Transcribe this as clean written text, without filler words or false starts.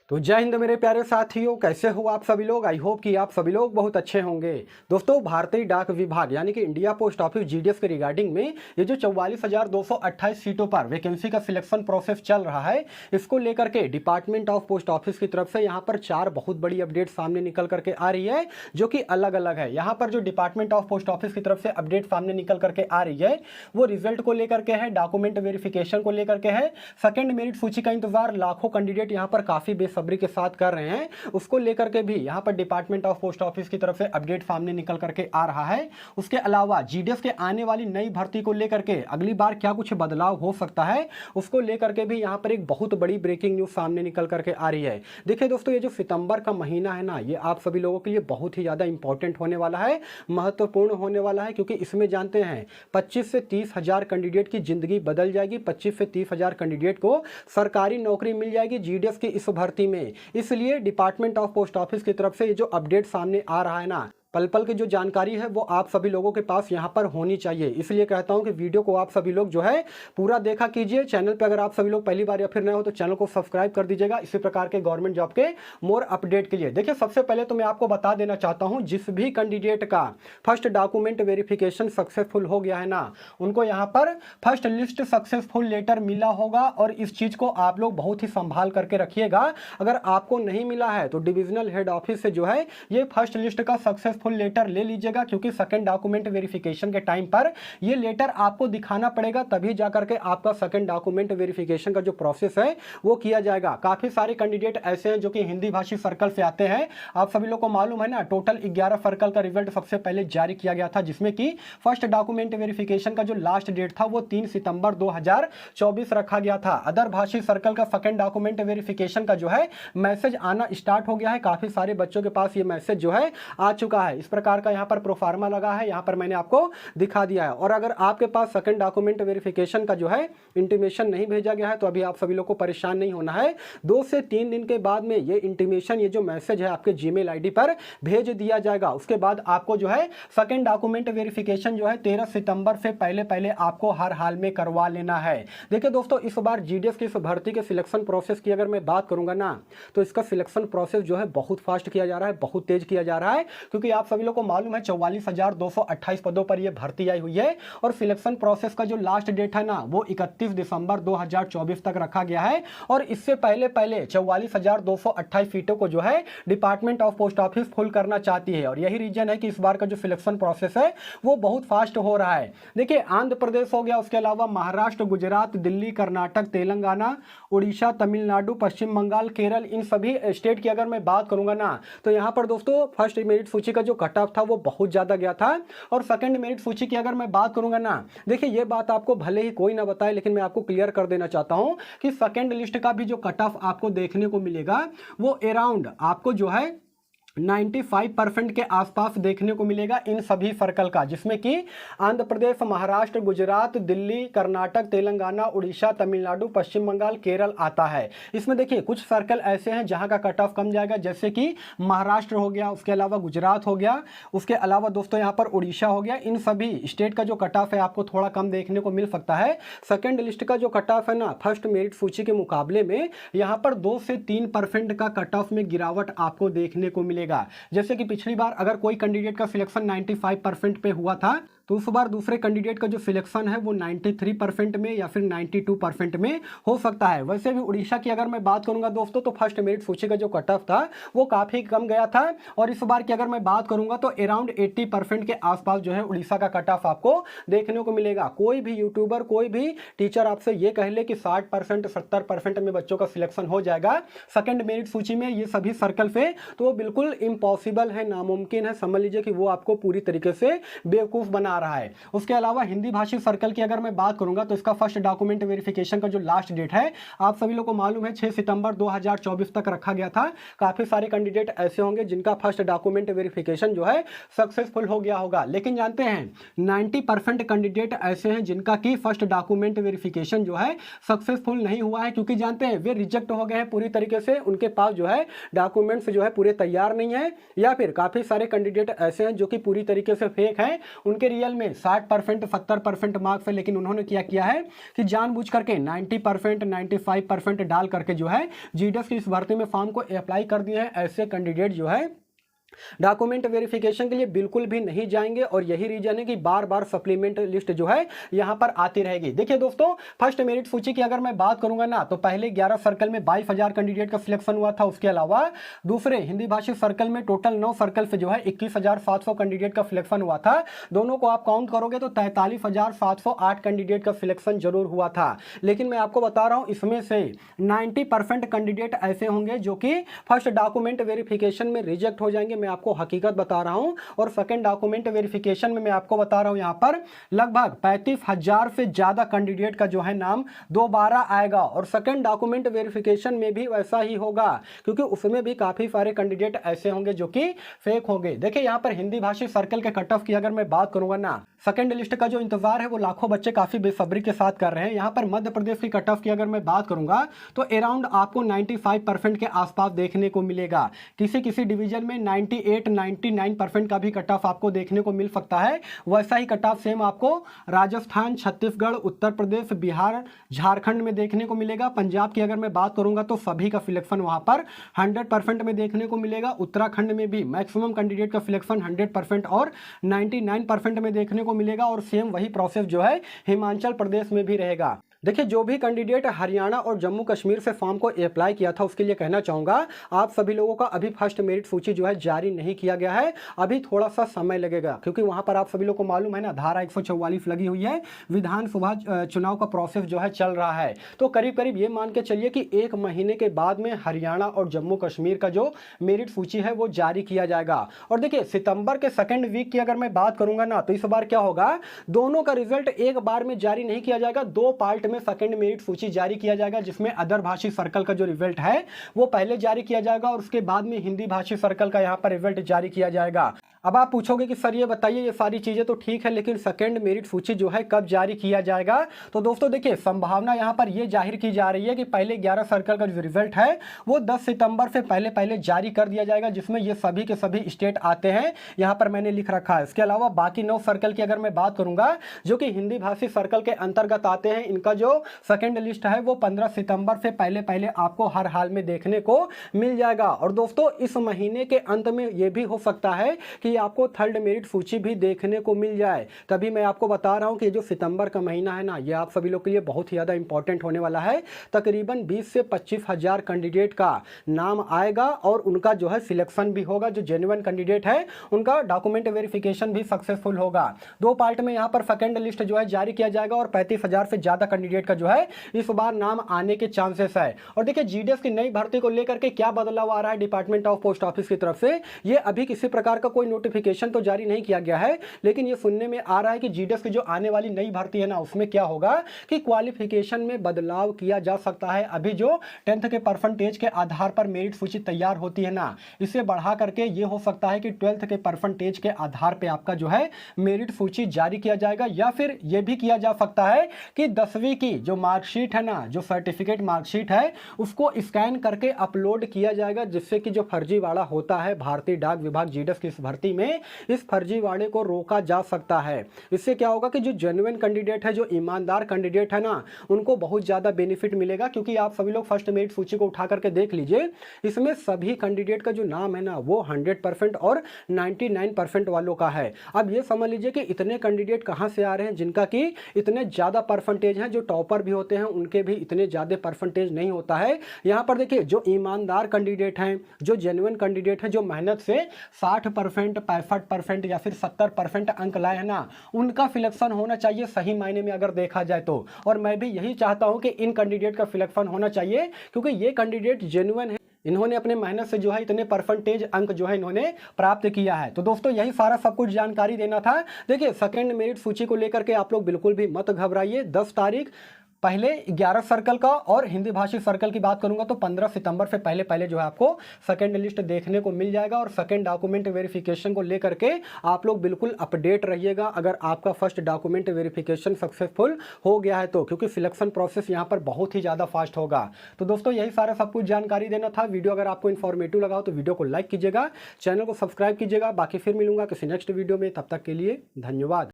तो जय हिंद मेरे प्यारे साथियों, कैसे हो आप सभी लोग। आई होप कि आप सभी लोग बहुत अच्छे होंगे। दोस्तों, भारतीय डाक विभाग यानी कि इंडिया पोस्ट ऑफिस जीडीएस के रिगार्डिंग में ये जो 44,228 सीटों पर वैकेंसी का सिलेक्शन प्रोसेस चल रहा है, इसको लेकर के डिपार्टमेंट ऑफ पोस्ट ऑफिस की तरफ से यहाँ पर 4 बहुत बड़ी अपडेट सामने निकल करके आ रही है, जो कि अलग अलग है। यहाँ पर जो डिपार्टमेंट ऑफ पोस्ट ऑफिस की तरफ से अपडेट सामने निकल करके आ रही है, वो रिजल्ट को लेकर के है, डॉक्यूमेंट वेरिफिकेशन को लेकर के है। सेकेंड मेरिट सूची का इंतजार लाखों कैंडिडेट यहाँ पर काफी बेसब्री के साथ कर रहे हैं, उसको लेकर के भी यहाँ पर डिपार्टमेंट ऑफ पोस्ट ऑफिस की तरफ से अपडेट सामने निकल करके आ रहा है। उसके अलावा जीडीएस के आने वाली नई भर्ती को लेकर के अगली बार क्या कुछ बदलाव हो सकता है, उसको लेकर के भी यहाँ पर एक बहुत बड़ी ब्रेकिंग न्यूज सामने निकल करके आ रही है। देखिए दोस्तों, ये जो सितंबर का महीना है ना, ये आप सभी लोगों के लिए बहुत ही ज्यादा इंपॉर्टेंट होने वाला है, महत्वपूर्ण होने वाला है, क्योंकि इसमें जानते हैं 25 से 30 हजार कैंडिडेट की जिंदगी बदल जाएगी। 25 से 30 हजार कैंडिडेट को सरकारी नौकरी मिल जाएगी जीडीएस की इस भर्ती में। इसलिए डिपार्टमेंट ऑफ पोस्ट ऑफिस की तरफ से ये जो अपडेट सामने आ रहा है ना, पल पल की जो जानकारी है वो आप सभी लोगों के पास यहाँ पर होनी चाहिए। इसलिए कहता हूँ कि वीडियो को आप सभी लोग जो है पूरा देखा कीजिए। चैनल पे अगर आप सभी लोग पहली बार या फिर नए हो तो चैनल को सब्सक्राइब कर दीजिएगा, इसी प्रकार के गवर्नमेंट जॉब के मोर अपडेट के लिए। देखिए, सबसे पहले तो मैं आपको बता देना चाहता हूँ, जिस भी कैंडिडेट का फर्स्ट डॉक्यूमेंट वेरिफिकेशन सक्सेसफुल हो गया है ना, उनको यहाँ पर फर्स्ट लिस्ट सक्सेसफुल लेटर मिला होगा। और इस चीज को आप लोग बहुत ही संभाल करके रखिएगा। अगर आपको नहीं मिला है तो डिविजनल हेड ऑफिस से जो है ये फर्स्ट लिस्ट का सक्सेसफुल लेटर ले लीजिएगा, क्योंकि सेकंड डॉक्यूमेंट वेरिफिकेशन के टाइम पर ये लेटर आपको दिखाना पड़ेगा, तभी जाकर के आपका सेकंड डॉक्यूमेंट वेरिफिकेशन का जो प्रोसेस है वो किया जाएगा। काफी सारे कैंडिडेट ऐसे हैं जो कि हिंदी भाषी सर्कल से आते हैं। आप सभी लोग को मालूम है ना, टोटल 11 सर्कल का रिजल्ट सबसे पहले जारी किया गया था, जिसमें कि फर्स्ट डॉक्यूमेंट वेरिफिकेशन का जो लास्ट डेट था वो 3 सितंबर 2024 रखा गया था। अदर भाषी सर्कल का सेकंड डॉक्यूमेंट वेरिफिकेशन का जो है मैसेज आना स्टार्ट हो गया है। काफी सारे बच्चों के पास ये मैसेज जो है आ चुका है। इस प्रकार का यहाँ पर प्रोफार्मा लगा है, यहाँ पर मैंने आपको दिखा दिया है। और अगर आपके पास सेकंड डॉक्यूमेंट वेरिफिकेशन का जो है इंटीमेशन नहीं भेजा गया है तो अभी आप सभी लोग को परेशान नहीं होना है। 2 से 3 दिन के बाद में ये इंटीमेशन, ये जो मैसेज है आपके जीमेल आईडी पर भेज दिया जाएगा। उसके बाद आपको जो है सेकंड डॉक्यूमेंट वेरिफिकेशन जो है 13 सितंबर से पहले पहले आपको हर हाल में करवा लेना है। देखिए दोस्तों, इस बार जीडीएस की इस भर्ती के सिलेक्शन प्रोसेस की अगर मैं बात करूंगा ना, तो इसका सिलेक्शन प्रोसेस जो है बहुत फास्ट किया जा रहा है, बहुत तेज किया जा रहा है, क्योंकि आप सभी लोग को मालूम है 44,228 पदों पर यह भर्ती आई हुई है। और सिलेक्शन प्रोसेस का जो लास्ट डेट है ना, वो 31 दिसंबर 2024 तक रखा गया है। और इससे पहले पहले 44,228 सीटों को जो है department of post office full करना चाहती है। और यही रीजन है कि इस बार का जो सिलेक्शन प्रोसेस है वो बहुत फास्ट हो रहा है। देखिए, आंध्र प्रदेश हो गया, उसके अलावा महाराष्ट्र, गुजरात, दिल्ली, कर्नाटक, तेलंगाना, उड़ीसा, तमिलनाडु, पश्चिम बंगाल, केरल, इन सभी स्टेट की अगर मैं बात करूंगा ना, तो यहां पर दोस्तों फर्स्ट मेरिट सूची का जो कट ऑफ था वो बहुत ज्यादा गया था। और सेकंड मेरिट सूची की अगर मैं बात करूंगा ना, देखिए ये बात आपको भले ही कोई ना बताए, लेकिन मैं आपको क्लियर कर देना चाहता हूं कि सेकंड लिस्ट का भी जो कट ऑफ आपको देखने को मिलेगा वो अराउंड आपको जो है 95% के आसपास देखने को मिलेगा इन सभी सर्कल का, जिसमें कि आंध्र प्रदेश, महाराष्ट्र, गुजरात, दिल्ली, कर्नाटक, तेलंगाना, उड़ीसा, तमिलनाडु, पश्चिम बंगाल, केरल आता है। इसमें देखिए कुछ सर्कल ऐसे हैं जहां का कट ऑफ कम जाएगा, जैसे कि महाराष्ट्र हो गया, उसके अलावा गुजरात हो गया, उसके अलावा दोस्तों यहाँ पर उड़ीसा हो गया। इन सभी स्टेट का जो कट ऑफ है आपको थोड़ा कम देखने को मिल सकता है। सेकेंड लिस्ट का जो कट ऑफ है ना, फर्स्ट मेरिट सूची के मुकाबले में यहाँ पर 2 से 3% का कट ऑफ में गिरावट आपको देखने को मिलेगा। जैसे कि पिछली बार अगर कोई कैंडिडेट का सिलेक्शन 95% पे हुआ था, तो उस बार दूसरे कैंडिडेट का जो सिलेक्शन है वो 93% में या फिर 92% में हो सकता है। वैसे भी उड़ीसा की अगर मैं बात करूंगा दोस्तों, तो फर्स्ट मेरिट सूची का जो कट ऑफ था वो काफी कम गया था। और इस बार की अगर मैं बात करूंगा तो अराउंड 80% के आसपास जो है उड़ीसा का कट ऑफ आपको देखने को मिलेगा। कोई भी यूट्यूबर, कोई भी टीचर आपसे ये कह ले कि 60%, 70% में बच्चों का सिलेक्शन हो जाएगा सेकेंड मेरिट सूची में ये सभी सर्कल से, तो वो बिल्कुल इम्पॉसिबल है, नामुमकिन है। समझ लीजिए कि वो आपको पूरी तरीके से बेवकूफ बना रहा है। उसके अलावा हिंदी भाषी सर्कल की अगर मैं बात करूंगा तो इसका फर्स्ट डॉक्यूमेंट वेरिफिकेशन का जो लास्ट डेट है आप सभी लोग को मालूम है 6 सितंबर 2024 तक रखा गया था। काफी सारे कैंडिडेट ऐसे होंगे जिनका फर्स्ट डॉक्यूमेंट वेरिफिकेशन जो है सक्सेसफुल हो गया होगा, लेकिन जानते हैं 90% कैंडिडेट ऐसे हैं जिनका की फर्स्ट डॉक्यूमेंट वेरिफिकेशन जो है सक्सेसफुल नहीं हुआ है, क्योंकि जानते हैं वे रिजेक्ट हो गए हैं पूरी तरीके से। उनके पास जो है डॉक्यूमेंट्स जो है पूरे तैयार नहीं है, या फिर काफी सारे कैंडिडेट ऐसे हैं जो कि पूरी तरीके से फेक हैं। उनके रियल में 60% 70% मार्क्स है, लेकिन उन्होंने क्या किया है कि जानबूझ करके 90% 95% डाल करके जो है जीडीएस की इस भर्ती में फॉर्म को अप्लाई कर दिए हैं। ऐसे कैंडिडेट जो है डॉक्यूमेंट वेरिफिकेशन के लिए बिल्कुल भी नहीं जाएंगे और यही रीजन है कि बार बार सप्लीमेंट लिस्ट जो है यहां पर आती रहेगी। देखिए दोस्तों, फर्स्ट मेरिट सूची की अगर मैं बात करूंगा ना, तो पहले 11 सर्कल में 22,000 कैंडिडेट का सिलेक्शन हुआ था। उसके अलावा दूसरे हिंदी भाषी सर्कल में टोटल 9 सर्कल से जो है 21,700 कैंडिडेट का सिलेक्शन हुआ था। दोनों को आप काउंट करोगे तो 43,708 कैंडिडेट का सिलेक्शन जरूर हुआ था। लेकिन मैं आपको बता रहा हूं, इसमें से 90% कैंडिडेट ऐसे होंगे जो कि फर्स्ट डॉक्यूमेंट वेरिफिकेशन में रिजेक्ट हो जाएंगे। मैं आपको हकीकत बता रहा हूं। और सेकंड डॉक्यूमेंट वेरिफिकेशन में मैं आपको बता रहा हूं, यहां पर लगभग 35,000 से ज्यादा कैंडिडेट का जो है नाम दोबारा आएगा। और सेकंड डॉक्यूमेंट वेरिफिकेशन में भी वैसा ही होगा, क्योंकि उसमें भी काफी सारे कैंडिडेट ऐसे होंगे जो कि फेक होंगे। देखिए यहां पर हिंदी भाषी सर्कल के कट ऑफ की अगर मैं बात करूंगा ना, सेकंड लिस्ट का जो इंतजार है वो लाखों बच्चे काफी बेसब्री के साथ कर रहे हैं। यहां पर मध्य प्रदेश की कट ऑफ की अगर मैं बात करूंगा तो अराउंड आपको 95% के आसपास देखने को मिलेगा। किसी किसी डिवीजन में 98-99% का भी कट ऑफ आपको देखने को मिल सकता है। वैसा ही कट ऑफ सेम आपको राजस्थान, छत्तीसगढ़, उत्तर प्रदेश, बिहार, झारखंड में देखने को मिलेगा। पंजाब की अगर मैं बात करूंगा तो सभी का सिलेक्शन वहां पर 100% में देखने को मिलेगा। उत्तराखंड में भी मैक्सिमम कैंडिडेट का सिलेक्शन 100% और 99% में देखने को मिलेगा। और सेम वही प्रोसेस जो है हिमाचल प्रदेश में भी रहेगा। देखिए, जो भी कैंडिडेट हरियाणा और जम्मू कश्मीर से फॉर्म को अप्लाई किया था उसके लिए कहना चाहूँगा, आप सभी लोगों का अभी फर्स्ट मेरिट सूची जो है जारी नहीं किया गया है। अभी थोड़ा सा समय लगेगा, क्योंकि वहाँ पर आप सभी लोगों को मालूम है ना, धारा 144 लगी हुई है। विधानसभा चुनाव का प्रोसेस जो है चल रहा है। तो करीब करीब ये मान के चलिए कि 1 महीने के बाद में हरियाणा और जम्मू कश्मीर का जो मेरिट सूची है वो जारी किया जाएगा। और देखिए, सितंबर के सेकेंड वीक की अगर मैं बात करूंगा ना, तो इस बार क्या होगा, दोनों का रिजल्ट एक बार में जारी नहीं किया जाएगा, 2 पार्ट में सेकंड मेरिट सूची जारी किया जाएगा, जिसमें अदर भाषी सर्कल का जो रिजल्ट है वो पहले जारी किया जाएगा और उसके बाद में हिंदी भाषी सर्कल का यहां पर रिजल्ट जारी किया जाएगा। अब आप पूछोगे कि सर ये बताइए, ये सारी चीजें तो ठीक है, लेकिन सेकंड मेरिट सूची जो है कब जारी किया जाएगा? तो दोस्तों देखिए, संभावना यहां पर ये जाहिर की जा रही है कि पहले 11 सर्कल का जो रिजल्ट है वो 10 सितंबर से पहले जारी कर दिया जाएगा, जिसमें ये सभी के सभी स्टेट आते हैं। यहां पर मैंने लिख रखा है। इसके अलावा बाकी 9 सर्कल की अगर मैं बात करूंगा जो कि हिंदी भाषी सर्कल के अंतर्गत आते हैं, इनका जो सेकंड लिस्ट है वो 15 सितंबर से पहले आपको हर हाल में देखने को मिल जाएगा। और दोस्तों, इस महीने के अंत में यह भी हो सकता है कि आपको थर्ड मेरिट सूची भी देखने को मिल जाए। तभी मैं आपको बता रहा हूं कि जो सितंबर का महीना है ना, ये आप सभी लोग के लिए बहुत ही ज़्यादा इंपॉर्टेंट होने वाला है। तकरीबन 20 से 25 हज़ार कैंडिडेट का नाम आएगा और उनका जो है सिलेक्शन भी होगा। जो जेन्युइन कैंडिडेट है उनका डॉक्यूमेंट वेरिफिकेशन भी सक्सेसफुल होगा। 2 पार्ट में यहाँ पर सेकेंड लिस्ट जो है जारी किया जाएगा और 35,000 से ज़्यादा कैंडिडेट का जो है इस बार नाम आने के चांसेस है। और देखिए, जीडीएस की नई भर्ती को लेकर के क्या बदलाव आ रहा है डिपार्टमेंट ऑफ पोस्ट ऑफिस की तरफ से, ये अभी किसी प्रकार का कोई नोटिफिकेशन तो जारी नहीं किया गया है, लेकिन ये सुनने में आ रहा है कि जीडीएस की जो आने वाली नई भर्ती है ना, उसमें क्या होगा कि क्वालिफिकेशन में बदलाव किया जा सकता है। अभी जो 10th के परसेंटेज के आधार पर मेरिट सूची तैयार होती है ना, इसे बढ़ा करके ये हो सकता है कि 12th के परसेंटेज के आधार पर आपका जो है मेरिट सूची जारी किया जाएगा। या फिर यह भी किया जा सकता है कि 10वीं की जो मार्कशीट है ना, जो सर्टिफिकेट मार्कशीट है, उसको स्कैन करके अपलोड किया जाएगा, जिससे कि जो फर्जीवाड़ा होता है भारतीय डाक विभाग जीडीएस की इस भर्ती में, इस फर्जीवाड़े को रोका जा सकता है। इससे क्या होगा कि जो जेन्युइन कैंडिडेट है, जो ईमानदार कैंडिडेट है ना, उनको बहुत ज़्यादा बेनिफिट मिलेगा। क्योंकि आप सभी लोग फर्स्ट मेरिट सूची को उठा करके देख लीजिए, इसमें सभी कैंडिडेट का जो नाम है ना, वो 100% और 99% वालों का है। अब ये समझ लीजिए कि इतने कैंडिडेट कहाँ से आ रहे हैं जिनका कि इतने ज़्यादा परसेंटेज हैं। जो टॉपर भी होते हैं उनके भी इतने ज़्यादा परसेंटेज नहीं होता है। यहाँ पर देखिए, जो ईमानदार कैंडिडेट हैं, जो जेन्युइन कैंडिडेट हैं, जो मेहनत से 60%, 65% या फिर 70% अंक लाए हैं ना, उनका सिलेक्शन होना चाहिए सही मायने में अगर देखा जाए तो। और मैं भी यही चाहता हूं कि इन कैंडिडेट का सिलेक्शन होना चाहिए, क्योंकि ये कैंडिडेट जेन्युइन है, इन्होंने अपने मेहनत से जो है इतने परसेंटेज अंक जो है इन्होंने प्राप्त किया है। तो दोस्तों, यही सारा सब कुछ जानकारी देना था। देखिए, सेकंड मेरिट सूची को लेकर के आप लोग बिल्कुल भी मत घबराइए। 10 तारीख पहले 11 सर्कल का और हिंदी भाषी सर्कल की बात करूंगा तो 15 सितंबर से पहले जो है आपको सेकंड लिस्ट देखने को मिल जाएगा। और सेकंड डॉक्यूमेंट वेरिफिकेशन को लेकर के आप लोग बिल्कुल अपडेट रहिएगा अगर आपका फर्स्ट डॉक्यूमेंट वेरिफिकेशन सक्सेसफुल हो गया है तो, क्योंकि सिलेक्शन प्रोसेस यहाँ पर बहुत ही ज़्यादा फास्ट होगा। तो दोस्तों, यही सारा सब कुछ जानकारी देना था। वीडियो अगर आपको इन्फॉर्मेटिव लगा हो तो वीडियो को लाइक कीजिएगा, चैनल को सब्सक्राइब कीजिएगा। बाकी फिर मिलूंगा किसी नेक्स्ट वीडियो में, तब तक के लिए धन्यवाद।